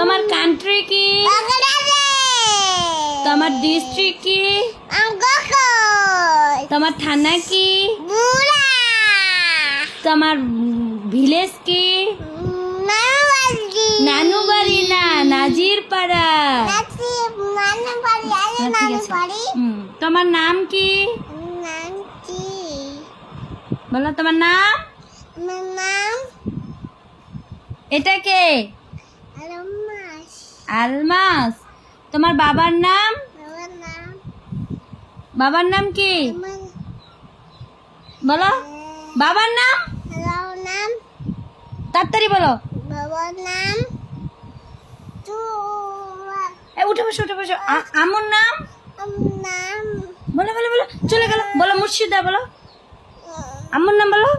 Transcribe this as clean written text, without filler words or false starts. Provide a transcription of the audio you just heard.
তোমার কান্ট্রি কি? তোমার ডিস্ট্রিক্ট কি? তোমার থানা কি? তোমার ভিলেজ কি? নানুবাড়ি না, নাজিরপাড়া। তোমার নাম কি? বলো তোমার নাম। এটা কে? আলমাস। তোমার বাবার নাম? বাবার নাম কি? বলো বাবার নাম তাড়াতাড়ি বলো। উঠে বসো উঠে বসো। আমার নাম বলো বলো বলো, চলে গেল। বলো মুর্শিদা। বলো আমার নাম বলো।